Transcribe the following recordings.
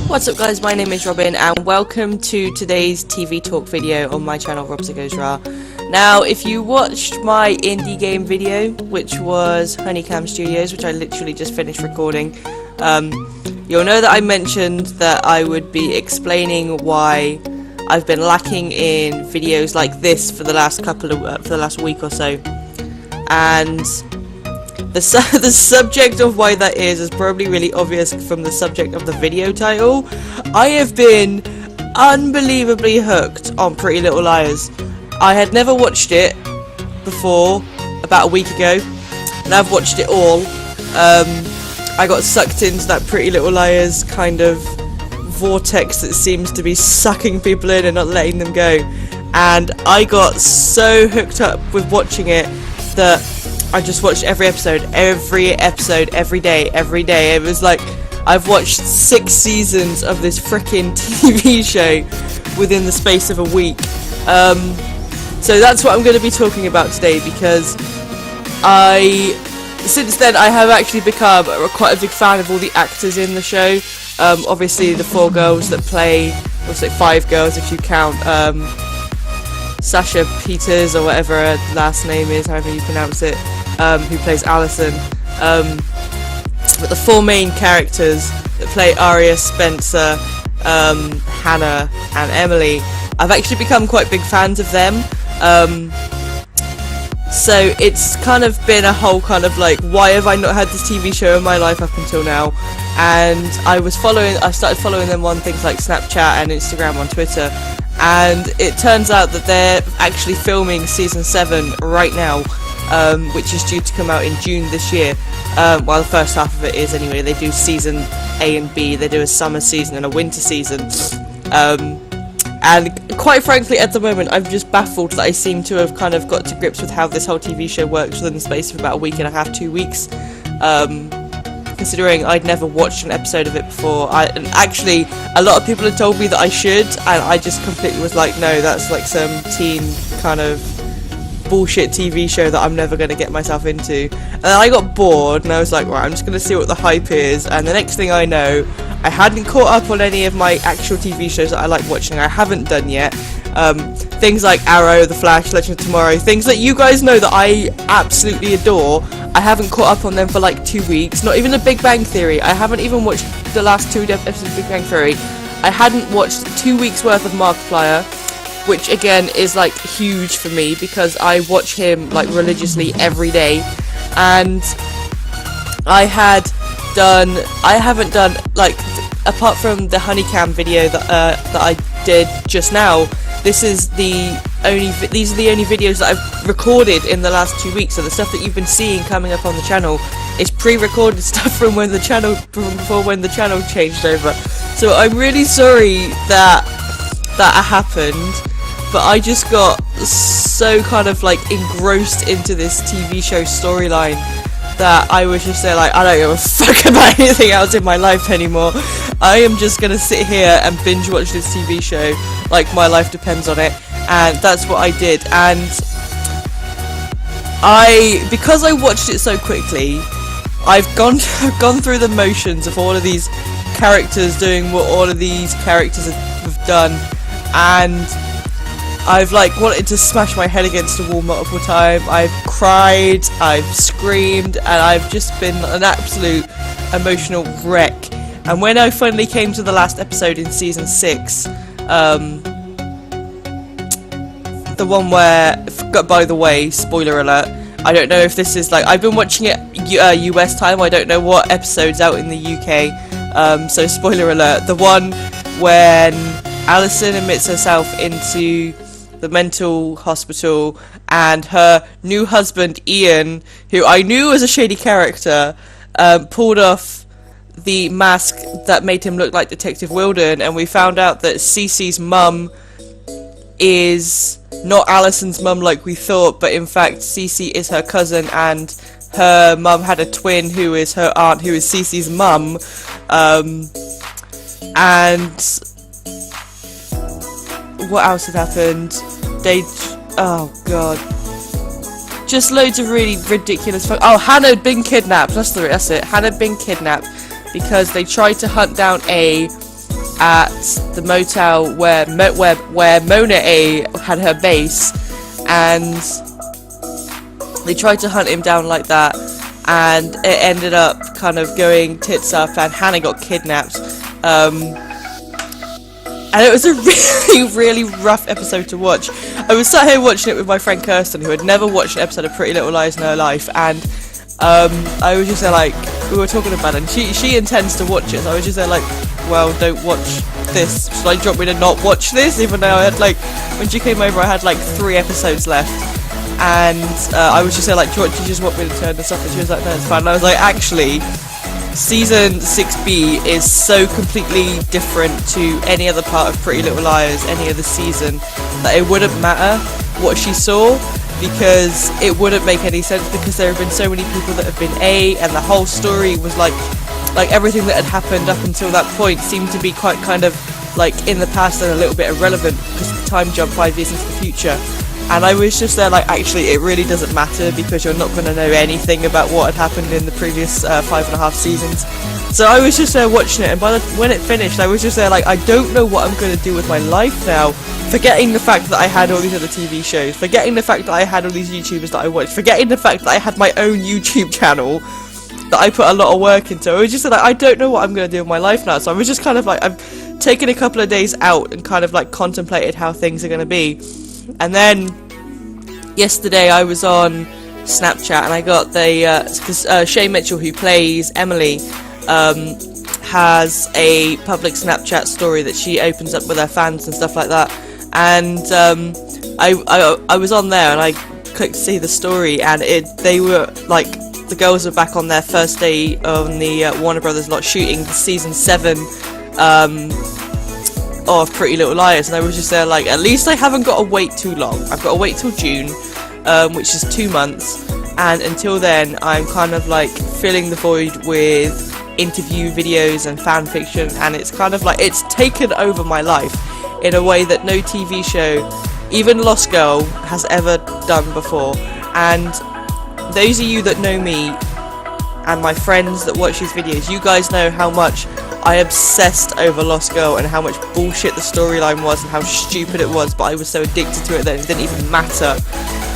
What's up guys, my name is Robin and welcome to today's TV talk video on my channel RobzarrGoesRawr. Now if you watched my indie game video, which was Honeycomb Studios, which I literally just finished recording, you'll know that I mentioned that I would be explaining why I've been lacking in videos like this for the last week or so. And the subject of why that is probably really obvious from the subject of the video title. I have been unbelievably hooked on Pretty Little Liars. I had never watched it before, about a week ago, and I've watched it all. I got sucked into that Pretty Little Liars kind of vortex that seems to be sucking people in and not letting them go. And I got so hooked up with watching it that I just watched every episode, every day. It was like I've watched 6 seasons of this frickin' TV show within the space of a week. So that's what I'm going to be talking about today, because since then I have actually become quite a big fan of all the actors in the show. Obviously the 4 girls that play, or say 5 girls if you count Sasha Peters or whatever her last name is, however you pronounce it, who plays Alison. But the 4 main characters that play Aria, Spencer, Hannah and Emily, I've actually become quite big fans of them. So it's kind of been a whole kind of like, why have I not had this TV show in my life up until now? And I started following them on things like Snapchat and Instagram, on Twitter, and it turns out that they're actually filming season 7 right now, which is due to come out in June this year. Well, the first half of it is anyway. They do season A and B, they do a summer season and a winter season. And quite frankly, at the moment, I'm just baffled that I seem to have kind of got to grips with how this whole TV show works within the space of about a week and a half, 2 weeks. Considering I'd never watched an episode of it before. And actually, a lot of people had told me that I should, and I just completely was like, no, that's like some teen kind of bullshit TV show that I'm never going to get myself into. And then I got bored, and I was like, right, I'm just going to see what the hype is. And the next thing I know, I hadn't caught up on any of my actual TV shows that I like watching. I haven't done yet. Things like Arrow, The Flash, Legend of Tomorrow, things that you guys know that I absolutely adore. I haven't caught up on them for like 2 weeks. Not even The Big Bang Theory. I haven't even watched the last 2 episodes of Big Bang Theory. I hadn't watched 2 weeks worth of Markiplier, which again is like huge for me because I watch him like religiously every day. And I haven't done like, apart from the Honeycomb video that I did just now, these are the only videos that I've recorded in the last 2 weeks. So the stuff that you've been seeing coming up on the channel is pre-recorded stuff from before when the channel changed over. So I'm really sorry that happened, but I just got so kind of like engrossed into this TV show storyline that I was just there like, I don't give a fuck about anything else in my life anymore. I am just gonna sit here and binge watch this TV show like my life depends on it. And that's what I did. And because I watched it so quickly, I've gone through the motions of all of these characters doing what all of these characters have done, and I've like wanted to smash my head against the wall multiple times. I've cried, I've screamed, and I've just been an absolute emotional wreck. And when I finally came to the last episode in season 6, the one where, by the way, spoiler alert, I don't know if this is like, I've been watching it US time, I don't know what episode's out in the UK, so spoiler alert, the one when Alison admits herself into the mental hospital and her new husband Ian, who I knew was a shady character, pulled off the mask that made him look like Detective Wilden, and we found out that Cece's mum is not Alison's mum like we thought, but in fact Cece is her cousin, and her mum had a twin who is her aunt, who is Cece's mum. And what else had happened? Oh god, just loads of really ridiculous Hannah had been kidnapped, that's it, Hannah had been kidnapped because they tried to hunt down a at the motel where Mona A had her base, and they tried to hunt him down like that, and it ended up kind of going tits up, and Hannah got kidnapped. And it was a really rough episode to watch. I was sat here watching it with my friend Kirsten, who had never watched an episode of Pretty Little Liars in her life, and I was just there like, we were talking about it, and she intends to watch it, so I was just there like, well, don't watch this. Should I drop me to not watch this? Even though I had like, when she came over, I had like 3 episodes left, and I was just there like, do you just want me to turn this off? And she was like, no, it's fine. And I was like, actually, Season 6B is so completely different to any other part of Pretty Little Liars, any other season, that it wouldn't matter what she saw, because it wouldn't make any sense, because there have been so many people that have been A, and the whole story was like everything that had happened up until that point seemed to be quite kind of like in the past and a little bit irrelevant, because the time jump 5 years into the future. And I was just there like, actually it really doesn't matter, because you're not going to know anything about what had happened in the previous 5.5 seasons. So I was just there watching it, and when it finished, I was just there like, I don't know what I'm going to do with my life now. Forgetting the fact that I had all these other TV shows, forgetting the fact that I had all these YouTubers that I watched, forgetting the fact that I had my own YouTube channel that I put a lot of work into. I was just like, I don't know what I'm going to do with my life now. So I was just kind of like, I've taken a couple of days out and kind of like contemplated how things are going to be. And then yesterday I was on Snapchat, and I got the because Shay Mitchell, who plays Emily, has a public Snapchat story that she opens up with her fans and stuff like that. And I was on there, and I clicked to see the story, and they were like, the girls were back on their first day on the Warner Brothers lot shooting season 7 of Pretty Little Liars, and I was just there like, at least I haven't got to wait too long. I've got to wait till June, which is 2 months, and until then I'm kind of like filling the void with interview videos and fan fiction, and it's kind of like, it's taken over my life in a way that no TV show, even Lost Girl, has ever done before. And those of you that know me and my friends that watch these videos, you guys know how much I obsessed over Lost Girl and how much bullshit the storyline was and how stupid it was, but I was so addicted to it that it didn't even matter.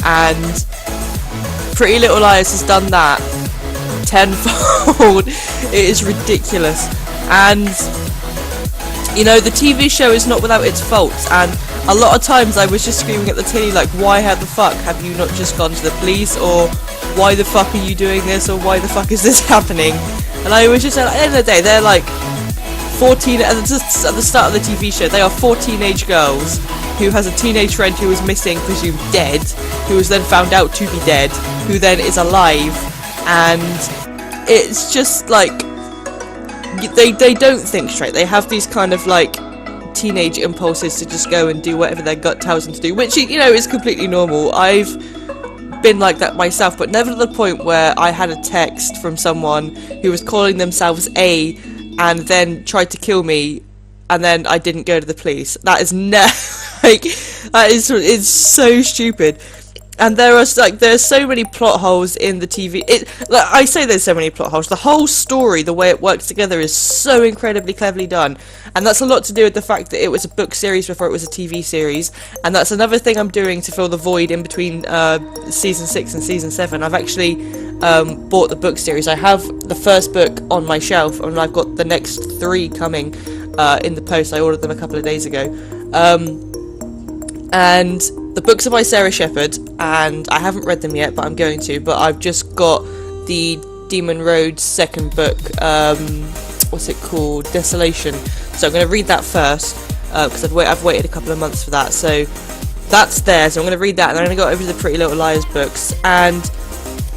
And Pretty Little Liars has done that tenfold. It is ridiculous. And you know, the TV show is not without its faults, and a lot of times I was just screaming at the telly like, why the fuck have you not just gone to the police, or why the fuck are you doing this, or why the fuck is this happening? And I was just at the end of the day, they're like 14, at the start of the TV show, they are 4 teenage girls who has a teenage friend who was missing, presumed dead, who was then found out to be dead, who then is alive, and it's just like, they don't think straight. They have these kind of like teenage impulses to just go and do whatever their gut tells them to do, which, you know, is completely normal. I've been like that myself, but never to the point where I had a text from someone who was calling themselves A and then tried to kill me, and then I didn't go to the police. That is it's so stupid. And there's so many plot holes in the TV. I say there's so many plot holes. The whole story, the way it works together, is so incredibly cleverly done. And that's a lot to do with the fact that it was a book series before it was a TV series. And that's another thing I'm doing to fill the void in between season 6 and season 7. I've actually bought the book series. I have the first book on my shelf, and I've got the next 3 coming in the post. I ordered them a couple of days ago. And the books are by Sarah Shepherd, and I haven't read them yet, but I'm going to. But I've just got the Demon Road's second book, what's it called? Desolation. So I'm going to read that first, because I've waited a couple of months for that. So that's there, so I'm going to read that, and then I'm going to go over to the Pretty Little Liars books. And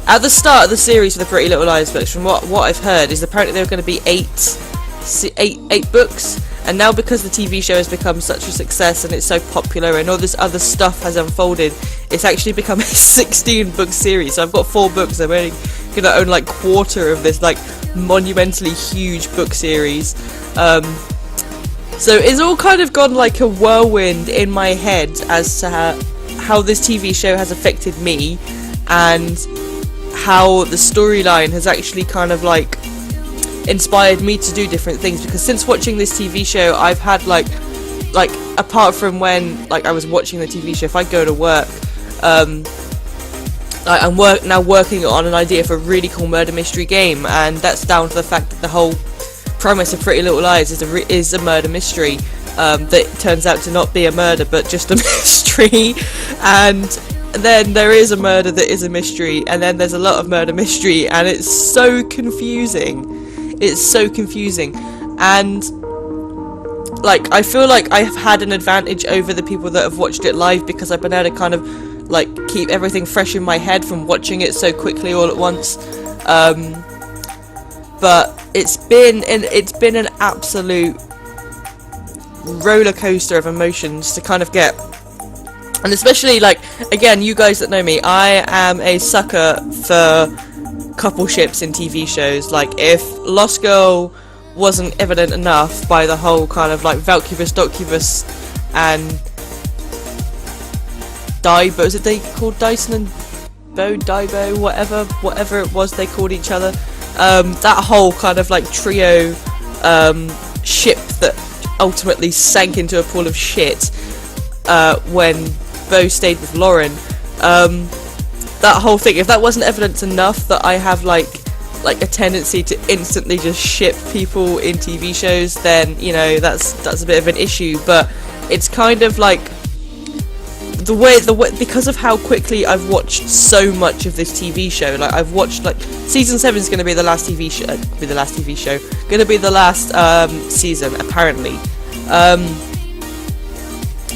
at the start of the series for the Pretty Little Liars books, from what I've heard, is apparently there are going to be 8 books. And now, because the TV show has become such a success and it's so popular and all this other stuff has unfolded, it's actually become a 16-book series. So I've got 4 books. I'm only going to own like quarter of this like monumentally huge book series. So it's all kind of gone like a whirlwind in my head as to how this TV show has affected me, and how the storyline has actually kind of like inspired me to do different things, because since watching this TV show, I've had like apart from when like I was watching the TV show, if I go to work, I'm now working on an idea for a really cool murder mystery game, and that's down to the fact that the whole premise of Pretty Little Lies is a murder mystery that turns out to not be a murder but just a mystery, and then there is a murder that is a mystery, and then there's a lot of murder mystery, and it's so confusing. It's so confusing, and like I feel like I have had an advantage over the people that have watched it live, because I've been able to kind of like keep everything fresh in my head from watching it so quickly all at once. But it's been an absolute roller coaster of emotions to kind of get. And especially, like, again, you guys that know me, I am a sucker for coupleships in TV shows. Like, if Lost Girl wasn't evident enough by the whole kind of like Valcubus, Docubus, and was it they called Dyson and Dibo, whatever it was they called each other. That whole kind of like trio ship that ultimately sank into a pool of shit when Bo stayed with Lauren. That whole thing, if that wasn't evidence enough that I have like a tendency to instantly just ship people in TV shows, then you know that's a bit of an issue. But it's kind of like the way because of how quickly I've watched so much of this TV show. Like I've watched like season 7 is going to be the last TV show. Going to be the last season apparently.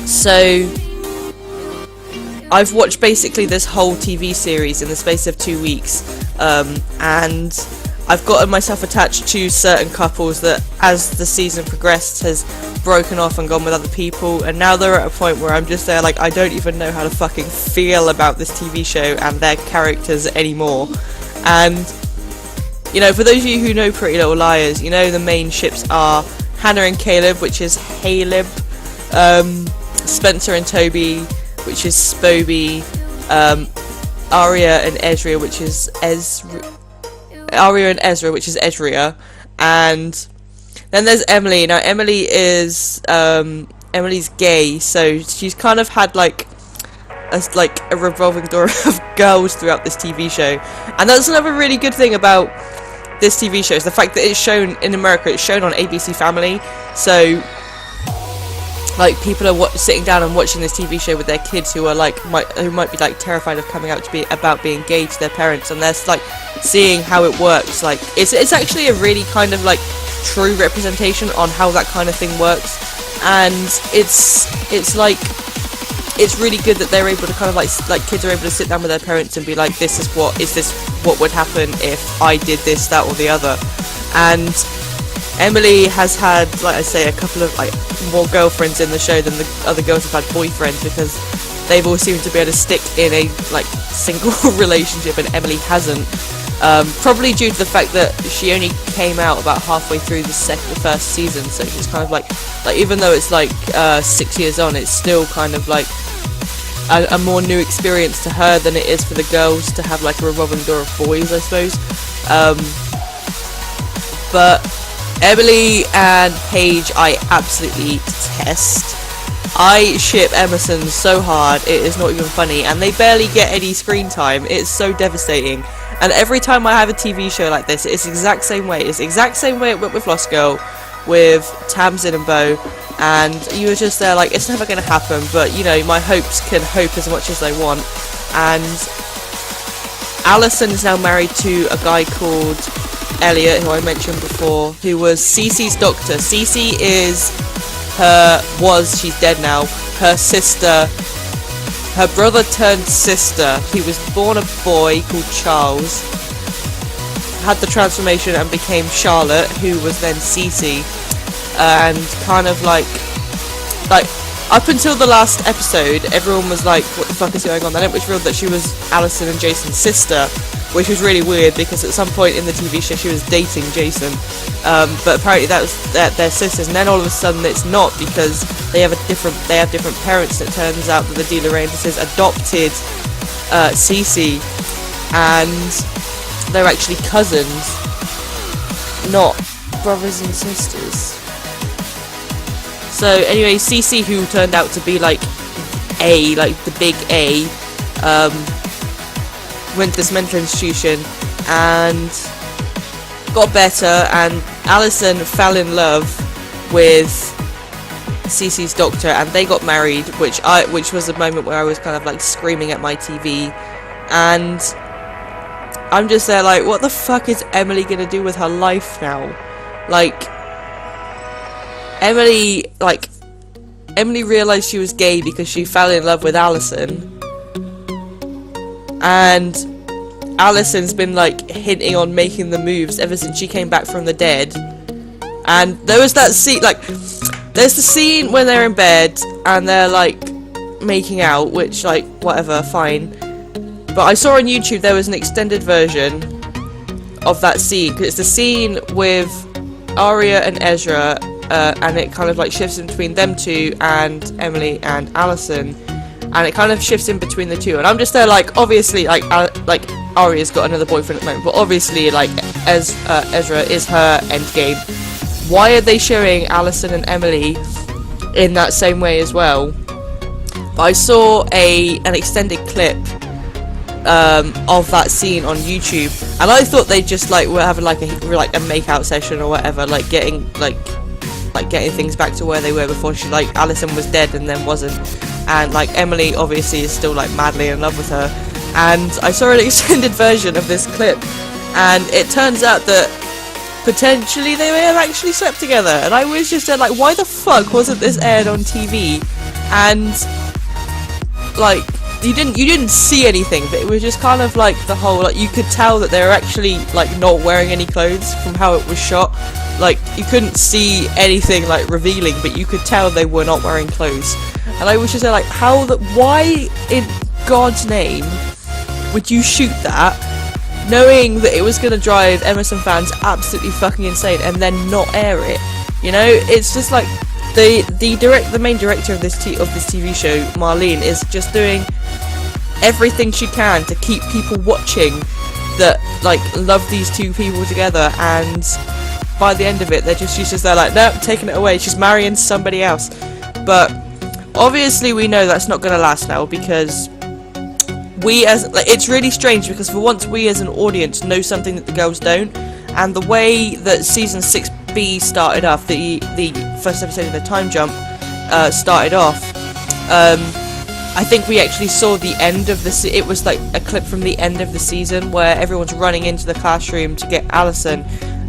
So I've watched basically this whole TV series in the space of 2 weeks, and I've gotten myself attached to certain couples that, as the season progressed, has broken off and gone with other people, and now they're at a point where I'm just there like, I don't even know how to fucking feel about this TV show and their characters anymore. And, you know, for those of you who know Pretty Little Liars, you know the main ships are Hannah and Caleb, which is Haleb, Spencer and Toby, which is Spoby, Arya and Ezra, which is Ezria, and then there's Emily. Now Emily is Emily's gay, so she's kind of had like a revolving door of girls throughout this TV show, and that's another really good thing about this TV show is the fact that it's shown in America. It's shown on ABC Family, so like people are sitting down and watching this TV show with their kids who are like who might be like terrified of coming out about being gay to their parents, and they're like seeing how it works. Like it's actually a really kind of like true representation on how that kind of thing works, and it's like it's really good that they're able to kind of like kids are able to sit down with their parents and be like, this is what would happen if I did this, that, or the other. And Emily has had, like I say, a couple of like more girlfriends in the show than the other girls have had boyfriends, because they've all seemed to be able to stick in a like single relationship, and Emily hasn't. Probably due to the fact that she only came out about halfway through the first season, so she's kind of like even though it's like 6 years on, it's still kind of like a more new experience to her than it is for the girls to have like a revolving door of boys, I suppose. But Emily and Paige I absolutely detest. I ship Emerson so hard, it is not even funny, and they barely get any screen time. It's so devastating. And every time I have a TV show like this, it's the exact same way. It's the exact same way it went with Lost Girl, with Tamsin and Bo, and you were just there like, it's never going to happen, but you know, my hopes can hope as much as they want. And Alison is now married to a guy called Elliot, who I mentioned before, who was Cece's doctor. Cece is she's dead now, her sister, her brother turned sister. He was born a boy called Charles, had the transformation and became Charlotte, who was then Cece, and kind of like up until the last episode, everyone was like, what the fuck is going on? Then it was revealed that she was Alison and Jason's sister, which was really weird, because at some point in the TV show she was dating Jason, but apparently that was their sisters, and then all of a sudden it's not, because they have different parents, and it turns out that the De Laurentises adopted Cece, and they're actually cousins. not brothers and sisters. So anyway, Cece, who turned out to be like the big A, went to this mental institution and got better, and Alison fell in love with Cece's doctor, and they got married, which was a moment where I was kind of like screaming at my TV, and I'm just there like, what the fuck is Emily gonna do with her life now? Like, Emily realised she was gay because she fell in love with Alison, and Alison's been like hinting on making the moves ever since she came back from the dead. And there was that scene, like, there's the scene when they're in bed and they're like making out, which, like, whatever, fine. But I saw on YouTube there was an extended version of that scene, because it's the scene with Arya and Ezra, and it kind of like shifts in between them two and Emily and Alison, and it kind of shifts in between the two, and I'm just there like, obviously, like Arya's got another boyfriend at the moment, but obviously, like, Ezra is her endgame. Why are they showing Alison and Emily in that same way as well? But I saw an extended clip of that scene on YouTube, and I thought they just like were having like a make-out session or whatever, like getting things back to where they were before Alison was dead and then wasn't, and like Emily obviously is still like madly in love with her. And I saw an extended version of this clip, and it turns out that potentially they may have actually slept together, and I was just like, why the fuck wasn't this aired on TV? And like, you didn't see anything, but it was just kind of like the whole, like, you could tell that they were actually like not wearing any clothes from how it was shot. Like, you couldn't see anything like revealing, but you could tell they were not wearing clothes. And I was just like, why in God's name would you shoot that, knowing that it was going to drive Emerson fans absolutely fucking insane, and then not air it? You know, it's just like the main director of this TV show, Marlene, is just doing everything she can to keep people watching that like love these two people together, and by the end of it, she's just there like, nope, taking it away. She's marrying somebody else. But obviously, we know that's not going to last now, because it's really strange, because for once we as an audience know something that the girls don't, and the way that season 6B started off, the first episode of the time jump started off, I think we actually saw the end of it was like a clip from the end of the season where everyone's running into the classroom to get Alison,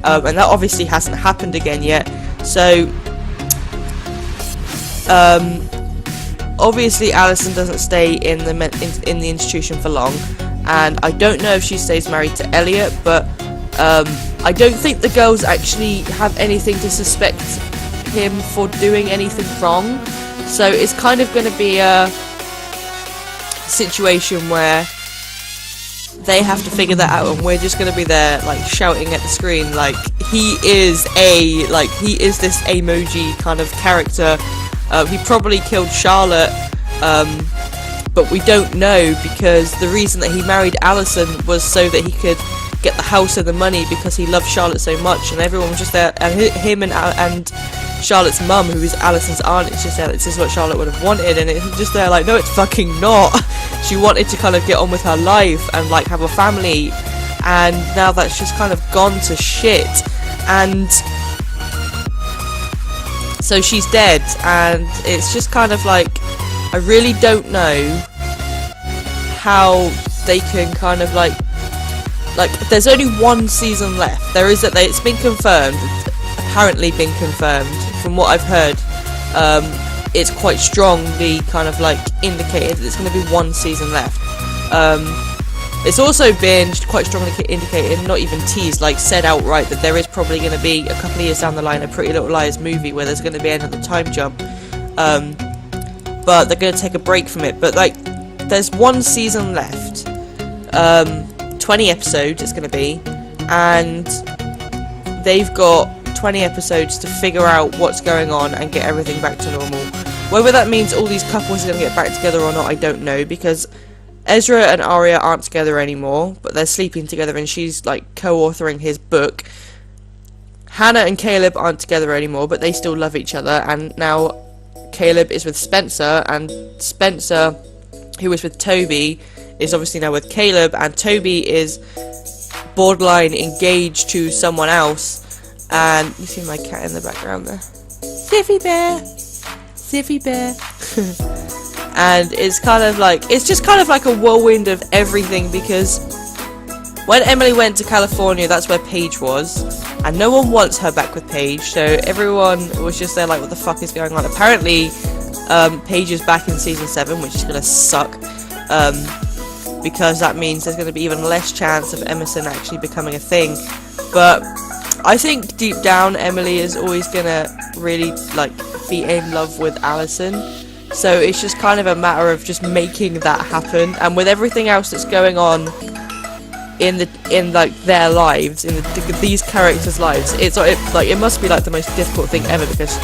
and that obviously hasn't happened again yet. So obviously Alison doesn't stay in the institution for long, and I don't know if she stays married to Elliot, but I don't think the girls actually have anything to suspect him for doing anything wrong. So it's kind of going to be a situation where they have to figure that out, and we're just going to be there like shouting at the screen like he is this emoji kind of character. He probably killed Charlotte, but we don't know, because the reason that he married Alison was so that he could get the house and the money, because he loved Charlotte so much, and everyone was just there, and him and Charlotte's mum, who is Alison's aunt, it's just there, this is what Charlotte would have wanted, and it's just there like, no, it's fucking not. She wanted to kind of get on with her life and like have a family, and now that's just kind of gone to shit, and so she's dead, and it's just kind of like, I really don't know how they can kind of like there's only one season left. It's been confirmed, apparently been confirmed from what I've heard. It's quite strongly kind of like indicated that there's going to be one season left. It's also been quite strongly indicated, not even teased, like said outright, that there is probably going to be a couple of years down the line a Pretty Little Liars movie where there's going to be another time jump, but they're going to take a break from it. But like, there's one season left, 20 episodes it's going to be, and they've got 20 episodes to figure out what's going on and get everything back to normal. Whether that means all these couples are going to get back together or not, I don't know, because Ezra and Arya aren't together anymore, but they're sleeping together, and she's like co-authoring his book. Hannah and Caleb aren't together anymore, but they still love each other, and now Caleb is with Spencer, and Spencer, who was with Toby, is obviously now with Caleb, and Toby is borderline engaged to someone else. And you see my cat in the background there, Ziffy Bear. And it's just kind of like a whirlwind of everything, because when Emily went to California, that's where Paige was, and no one wants her back with Paige, so everyone was just there like, what the fuck is going on? Apparently, Paige is back in season 7, which is gonna suck, because that means there's gonna be even less chance of Emerson actually becoming a thing. But I think deep down, Emily is always gonna really like be in love with Allison. So it's just kind of a matter of just making that happen. And with everything else that's going on in like their lives, in these characters' lives, it must be like the most difficult thing ever, because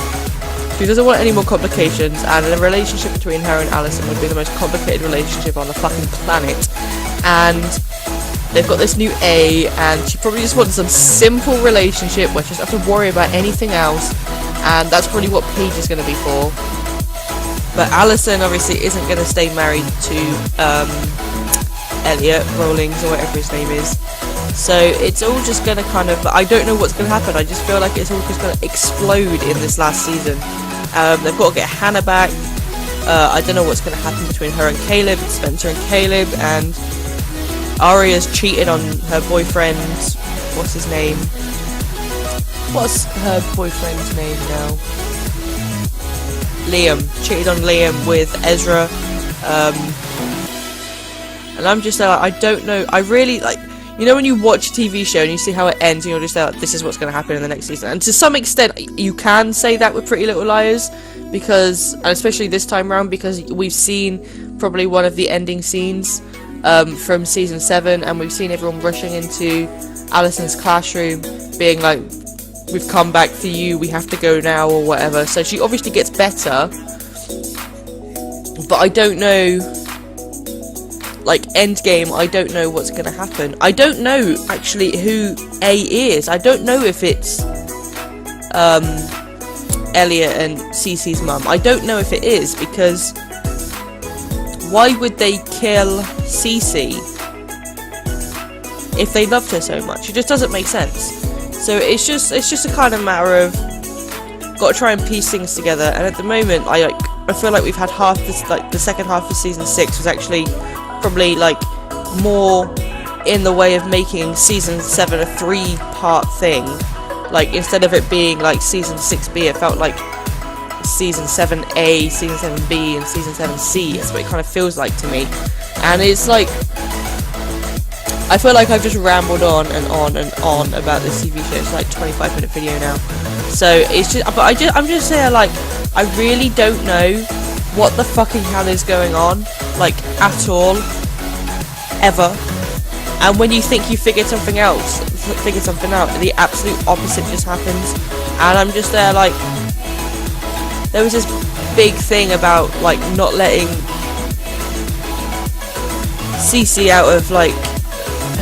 she doesn't want any more complications, and the relationship between her and Allison would be the most complicated relationship on the fucking planet. And they've got this new A, and she probably just wants some simple relationship where she doesn't have to worry about anything else, and that's probably what Paige is going to be for. But Allison obviously isn't going to stay married to Elliot Rawlings, or whatever his name is. So it's all just going to kind of, I don't know what's going to happen. I just feel like it's all just going to explode in this last season. They've got to get Hannah back. I don't know what's going to happen between her and Caleb, Spencer and Caleb, and Aria's cheated on her boyfriend. What's his name? What's her boyfriend's name now? Liam. Cheated on Liam with Ezra. And I'm just like, I don't know. I really, like, you know when you watch a TV show and you see how it ends and you're just like, this is what's going to happen in the next season. And to some extent, you can say that with Pretty Little Liars, because, and especially this time around, because we've seen probably one of the ending scenes from season 7, and we've seen everyone rushing into Allison's classroom being like, we've come back for you, we have to go now, or whatever. So she obviously gets better, but I don't know, like, Endgame, I don't know what's going to happen. I don't know, actually, who A is. I don't know if it's Elliot and Cece's mum. I don't know if it is, because why would they kill Cece if they loved her so much? It just doesn't make sense. So it's just a kind of matter of got to try and piece things together. And at the moment, I feel like we've had half this, like the second half of season 6 was actually probably like more in the way of making season 7 a 3-part thing. Like, instead of it being like season 6B, it felt like season 7A, season 7B, and season 7C. That's what it kind of feels like to me. And it's like, I feel like I've just rambled on and on and on about this TV show. It's like a 25-minute video now. So it's just, but I'm just saying, like, I really don't know what the fucking hell is going on, like, at all, ever. And when you think you figured something out, the absolute opposite just happens. And I'm just there, like, there was this big thing about, like, not letting Cece out of, like,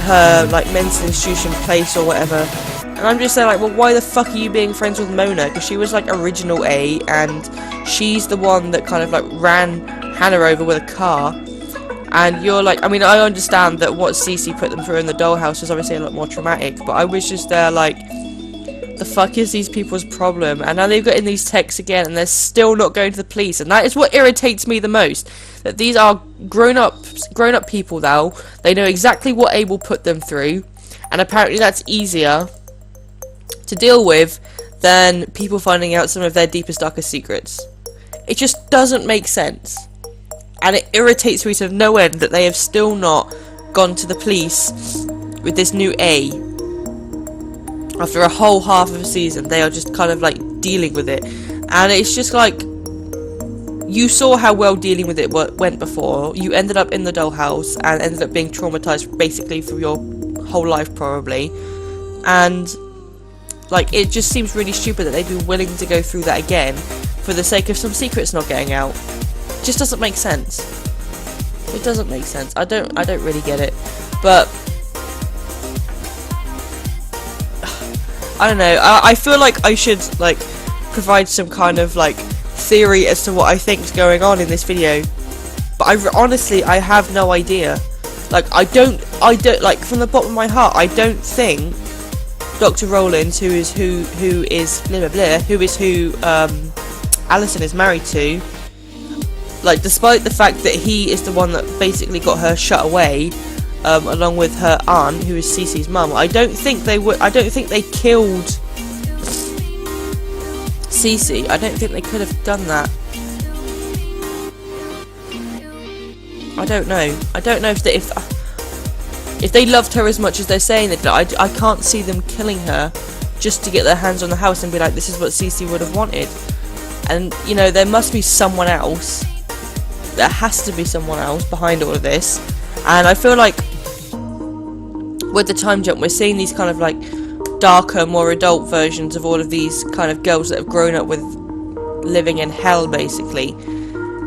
her, like, mental institution place or whatever. And I'm just there, like, well, why the fuck are you being friends with Mona? Because she was, like, original A, and she's the one that kind of, like, ran Hannah over with a car. And you're like, I mean, I understand that what Cece put them through in the dollhouse was obviously a lot more traumatic, but I was just there, like, the fuck is these people's problem? And now they've got in these texts again, and they're still not going to the police, and that is what irritates me the most. That these are grown-up people now. They know exactly what A will put them through, and apparently that's easier to deal with than people finding out some of their deepest, darkest secrets. It just doesn't make sense. And it irritates me to no end that they have still not gone to the police with this new A. After a whole half of a season, they are just kind of like dealing with it. And it's just like, you saw how well dealing with it went before. You ended up in the dollhouse and ended up being traumatized basically for your whole life probably. And like, it just seems really stupid that they'd be willing to go through that again for the sake of some secrets not getting out. It just doesn't make sense. It doesn't make sense. I don't really get it. But I don't know. I feel like I should like provide some kind of like theory as to what I think is going on in this video, but honestly I have no idea. Like I don't like, from the bottom of my heart, I don't think Dr. Rowland, who is blah blah blah, who Alison is married to, like, despite the fact that he is the one that basically got her shut away, along with her aunt, who is Cece's mum, I don't think they killed Cece. I don't think they could have done that. I don't know. I don't know if they loved her as much as they're saying that. I can't see them killing her just to get their hands on the house and be like, this is what Cece would have wanted. And, you know, there must be someone else. There has to be someone else behind all of this. And I feel like with the time jump, we're seeing these kind of like darker, more adult versions of all of these kind of girls that have grown up with living in hell, basically.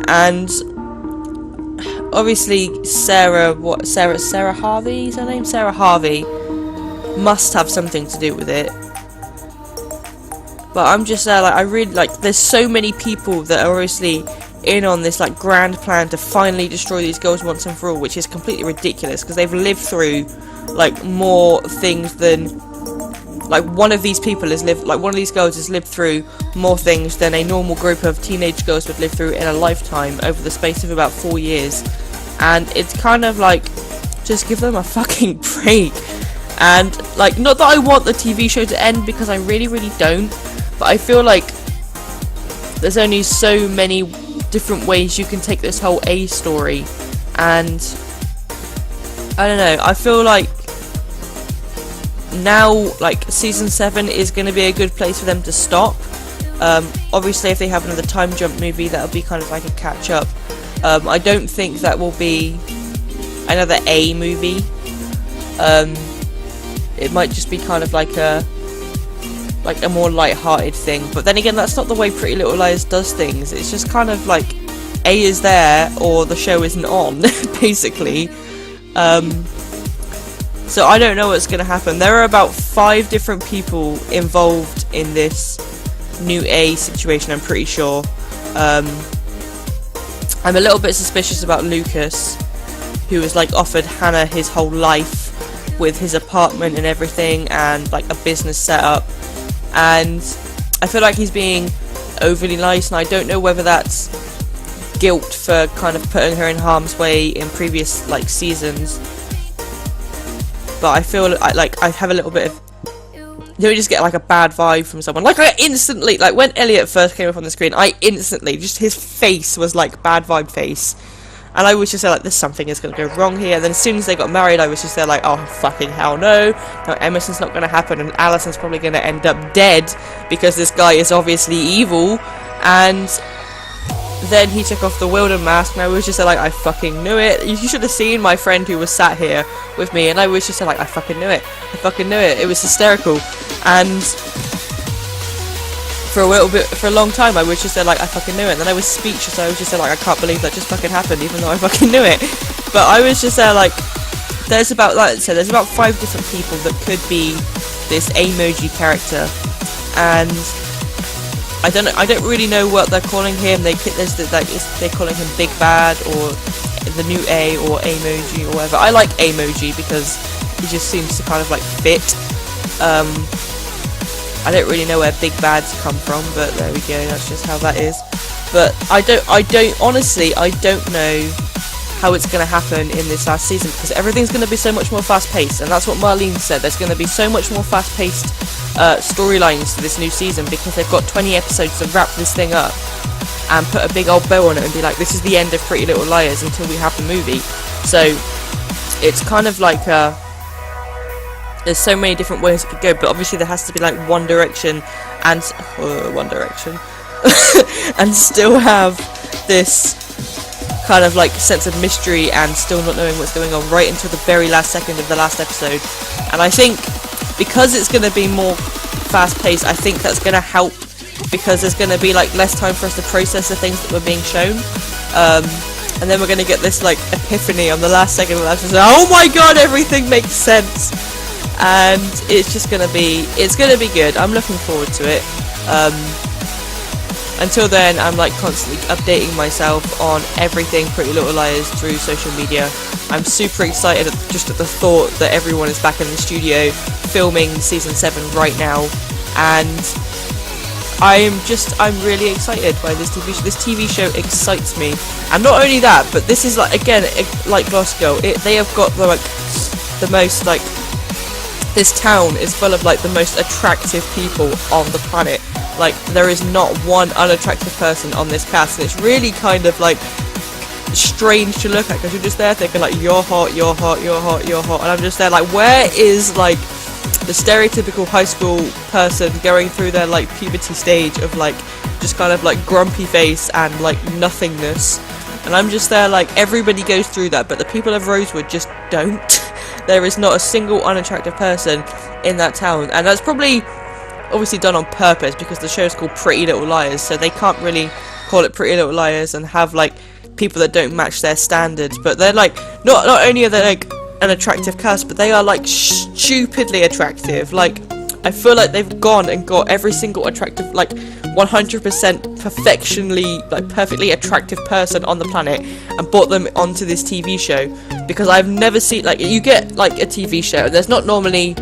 And obviously Sarah Harvey is her name? Sarah Harvey must have something to do with it. But I'm just there, like, I really, like, there's so many people that are obviously in on this, like, grand plan to finally destroy these girls once and for all, which is completely ridiculous, because they've lived through, like, more things than, like, one of these girls has lived through more things than a normal group of teenage girls would live through in a lifetime over the space of about 4 years. And it's kind of like, just give them a fucking break. And, like, not that I want the TV show to end, because I really, really don't, but I feel like there's only so many different ways you can take this whole A story, and I don't know, I feel like now, like, season 7 is going to be a good place for them to stop. Obviously if they have another time jump movie, that'll be kind of like a catch up. I don't think that will be another A movie. It might just be kind of like a more light-hearted thing, but then again, that's not the way Pretty Little Liars does things. It's just kind of like A is there or the show isn't on, basically. So I don't know what's going to happen. There are about 5 different people involved in this new A situation, I'm pretty sure. I'm a little bit suspicious about Lucas, who was like offered Hannah his whole life with his apartment and everything, and like a business setup, and I feel like he's being overly nice, and I don't know whether that's guilt for kind of putting her in harm's way in previous like seasons, but I feel like I have a little bit of, you just get like a bad vibe from someone. Like I instantly, like when Elliot first came up on the screen, I instantly, just his face was like bad vibe face. And I was just there like, there's something is going to go wrong here. And then as soon as they got married, I was just there like, oh fucking hell no. No, Emerson's not going to happen, and Alison's probably going to end up dead because this guy is obviously evil. And then he took off the Wilden mask, and I was just there like, I fucking knew it. You should have seen my friend who was sat here with me, and I was just there like, I fucking knew it. I fucking knew it. It was hysterical. And for a long time, I was just there like, I fucking knew it. And then I was speechless. I was just there like, I can't believe that just fucking happened, even though I fucking knew it. But I was just there like, there's about, like I said, there's about 5 different people that could be this emoji character, and I don't really know what they're calling him. They're calling him Big Bad or the new A or Emoji or whatever. I like Emoji because he just seems to kind of like fit. I don't really know where Big Bad's come from, but there we go, that's just how that is. But I honestly don't know how it's going to happen in this last season, because everything's going to be so much more fast-paced, and that's what Marlene said. There's going to be so much more fast-paced storylines to this new season, because they've got 20 episodes to wrap this thing up and put a big old bow on it and be like, this is the end of Pretty Little Liars until we have the movie. So it's kind of like there's so many different ways it could go, but obviously there has to be like one direction and and still have this kind of like sense of mystery and still not knowing what's going on right until the very last second of the last episode. And I think because it's going to be more fast paced, I think that's going to help, because there's going to be like less time for us to process the things that were being shown, and then we're going to get this like epiphany on the last second of the last episode. Oh my god, everything makes sense. and it's just gonna be good. I'm looking forward to it. Until then, I'm like constantly updating myself on everything Pretty Little Liars through social media. I'm super excited just at the thought that everyone is back in the studio filming season 7 right now, and I'm really excited by this TV show. This TV show excites me, and not only that, but this is like, again, like Lost Girl. They have got the most like, this town is full of like the most attractive people on the planet. Like, there is not one unattractive person on this cast, and it's really kind of like strange to look at, because you're just there thinking like, you're hot, you're hot, you're hot, you're hot, and I'm just there like, where is like the stereotypical high school person going through their like puberty stage of like just kind of like grumpy face and like nothingness? And I'm just there like, everybody goes through that, but the people of Rosewood just don't. There is not a single unattractive person in that town, and that's probably obviously done on purpose, because the show is called Pretty Little Liars, so they can't really call it Pretty Little Liars and have like people that don't match their standards. But they're like, not only are they like an attractive cast, but they are like stupidly attractive. Like, I feel like they've gone and got every single attractive, like 100% perfectly attractive person on the planet and brought them onto this TV show. Because I've never seen, like, you get like a TV show and there's not normally,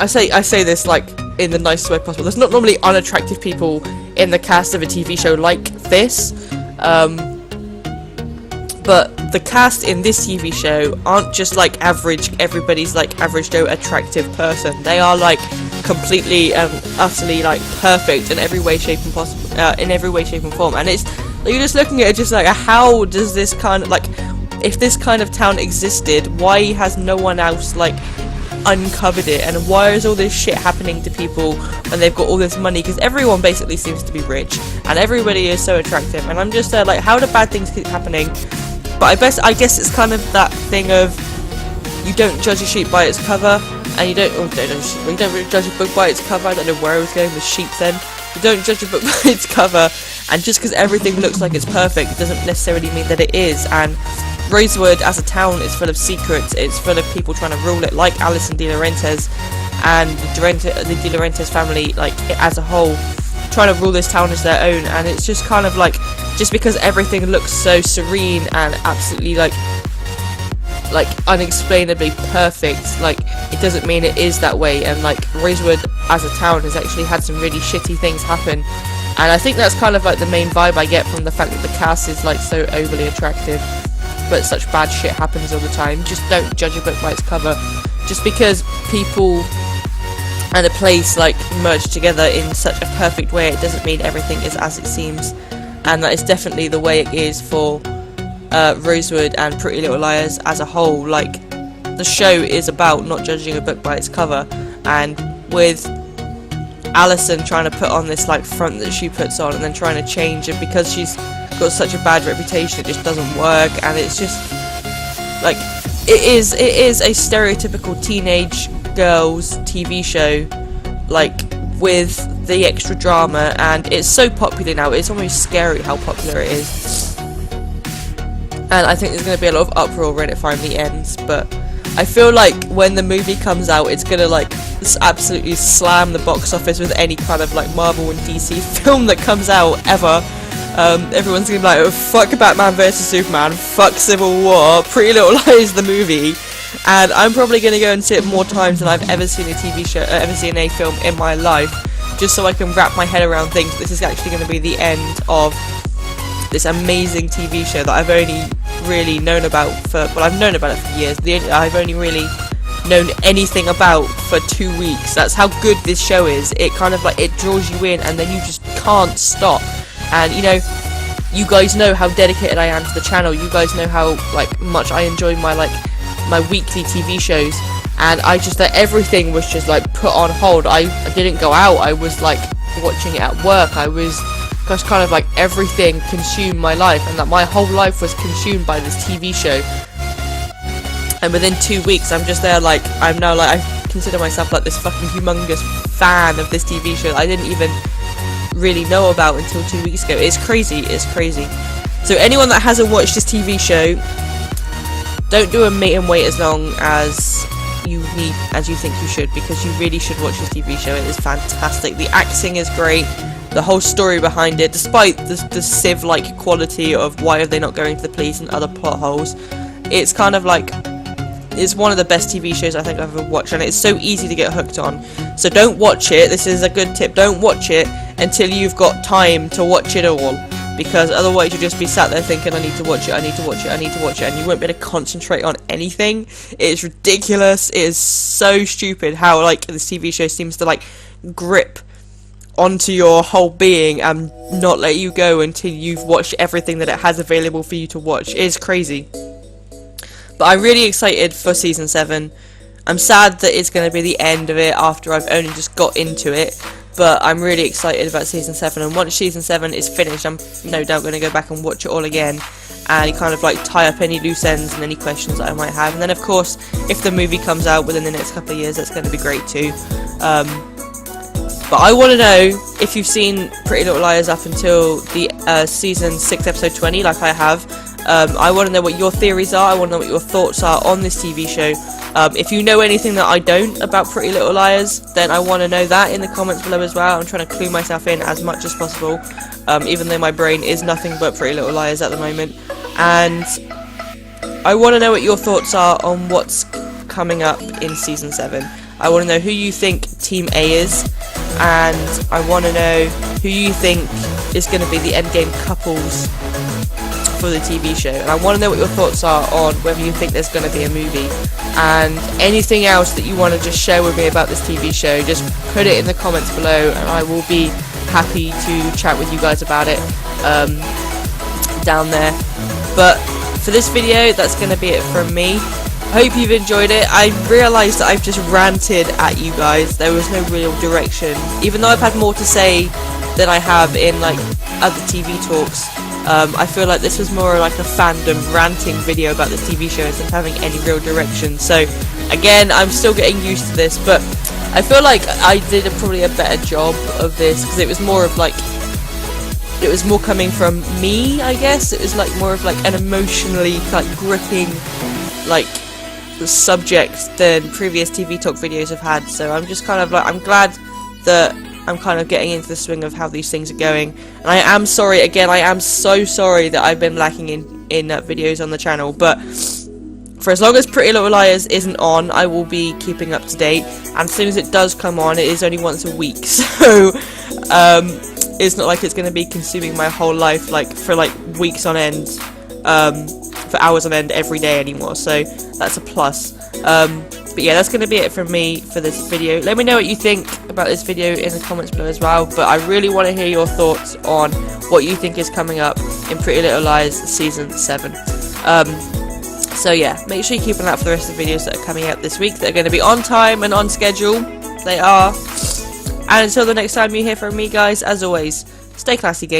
I say this like in the nicest way possible, there's not normally unattractive people in the cast of a TV show like this, but the cast in this TV show aren't just like average, everybody's like average Joe attractive person. They are like completely and utterly like perfect in every way, shape and form. And it's like, you're just looking at it just like, how does this kind of like, if this kind of town existed, why has no one else like uncovered it, and why is all this shit happening to people when they've got all this money? Because everyone basically seems to be rich and everybody is so attractive, and I'm just there like, how do bad things keep happening? But I guess it's kind of that thing of, you don't judge a sheep by its cover, and you don't really judge a book by its cover. I don't know where I was going with sheep then. You don't judge a book by its cover, and just because everything looks like it's perfect doesn't necessarily mean that it is. And Rosewood as a town is full of secrets, it's full of people trying to rule it, like Alison De Laurentiis and the De Laurentiis family, like, as a whole, trying to rule this town as their own. And it's just kind of like, just because everything looks so serene and absolutely like unexplainably perfect, like, it doesn't mean it is that way. And like, Rosewood as a town has actually had some really shitty things happen, and I think that's kind of like the main vibe I get from the fact that the cast is like so overly attractive, but such bad shit happens all the time. Just don't judge a book by its cover. Just because people and a place like merge together in such a perfect way, it doesn't mean everything is as it seems. And that is definitely the way it is for Rosewood and Pretty Little Liars as a whole. Like, the show is about not judging a book by its cover, and with Alison trying to put on this like front that she puts on and then trying to change it because she's got such a bad reputation, it just doesn't work. And it's just like, it is a stereotypical teenage girls TV show, like, with the extra drama, and it's so popular now, it's almost scary how popular it is. And I think there's going to be a lot of uproar when it finally ends, but I feel like when the movie comes out, it's going to like absolutely slam the box office with any kind of like Marvel and DC film that comes out ever. Everyone's going to be like, oh, fuck Batman vs Superman, fuck Civil War, Pretty Little Liars the movie. And I'm probably going to go and see it more times than I've ever seen a TV show, ever seen a film in my life, just so I can wrap my head around things. This is actually going to be the end of this amazing TV show that I've only really known about for, well, I've known about it for years. I've only really known anything about for 2 weeks. That's how good this show is. It kind of like, it draws you in, and then you just can't stop. And you know, you guys know how dedicated I am to the channel. You guys know how like much I enjoy my weekly TV shows, and I just, that everything was just like put on hold. I didn't go out. I was like watching it at work. I was just kind of like, everything consumed my life, and that my whole life was consumed by this TV show. And within 2 weeks, I'm just there like, I'm now like, I consider myself like this fucking humongous fan of this TV show that I didn't even really know about until 2 weeks ago. It's crazy, it's crazy. So anyone that hasn't watched this TV show, don't do a meet and wait as long as you need, as you think you should, because you really should watch this TV show. It is fantastic. The acting is great. The whole story behind it, despite the Civ-like quality of why are they not going to the police and other plot holes, it's kind of like, it's one of the best TV shows I think I've ever watched, and it's so easy to get hooked on. So don't watch it. This is a good tip. Don't watch it until you've got time to watch it all, because otherwise you'll just be sat there thinking, I need to watch it, I need to watch it, I need to watch it, and you won't be able to concentrate on anything. It is ridiculous. It is so stupid how like this TV show seems to like grip onto your whole being and not let you go until you've watched everything that it has available for you to watch. It is crazy. But I'm really excited for Season 7. I'm sad that it's going to be the end of it after I've only just got into it, but I'm really excited about Season 7, and once Season 7 is finished, I'm no doubt going to go back and watch it all again, and kind of like tie up any loose ends and any questions that I might have. And then of course, if the movie comes out within the next couple of years, that's going to be great too. But I want to know if you've seen Pretty Little Liars up until the Season 6 Episode 20, like I have. I want to know what your theories are. I want to know what your thoughts are on this TV show. If you know anything that I don't about Pretty Little Liars, then I want to know that in the comments below as well. I'm trying to clue myself in as much as possible, even though my brain is nothing but Pretty Little Liars at the moment. And I want to know what your thoughts are on what's coming up in Season 7. I want to know who you think Team A is, and I want to know who you think is going to be the endgame couples for the TV show. And I want to know what your thoughts are on whether you think there's going to be a movie, and anything else that you want to just share with me about this TV show. Just put it in the comments below, and I will be happy to chat with you guys about it down there. But for this video, that's going to be it from me. Hope you've enjoyed it. I realised that I've just ranted at you guys. There was no real direction, even though I've had more to say than I have in like other TV talks. I feel like this was more like a fandom ranting video about this TV show instead of having any real direction. So again, I'm still getting used to this, but I feel like I did probably a better job of this, because it was more of like, it was more coming from me, I guess. It was like more of like an emotionally like gripping like subject than previous TV talk videos have had. So I'm just kind of like, I'm glad that I'm kind of getting into the swing of how these things are going. And I am sorry, again, I am so sorry that I've been lacking in videos on the channel, but for as long as Pretty Little Liars isn't on, I will be keeping up to date, and as soon as it does come on, it is only once a week, so it's not like it's going to be consuming my whole life like for like weeks on end, for hours on end every day anymore, so that's a plus. But yeah, that's going to be it from me for this video. Let me know what you think about this video in the comments below as well, but I really want to hear your thoughts on what you think is coming up in Pretty Little Liars Season 7. So yeah, make sure you keep an eye out for the rest of the videos that are coming out this week. They're going to be on time and on schedule. They are. And until the next time you hear from me, guys, as always, stay classy, guys.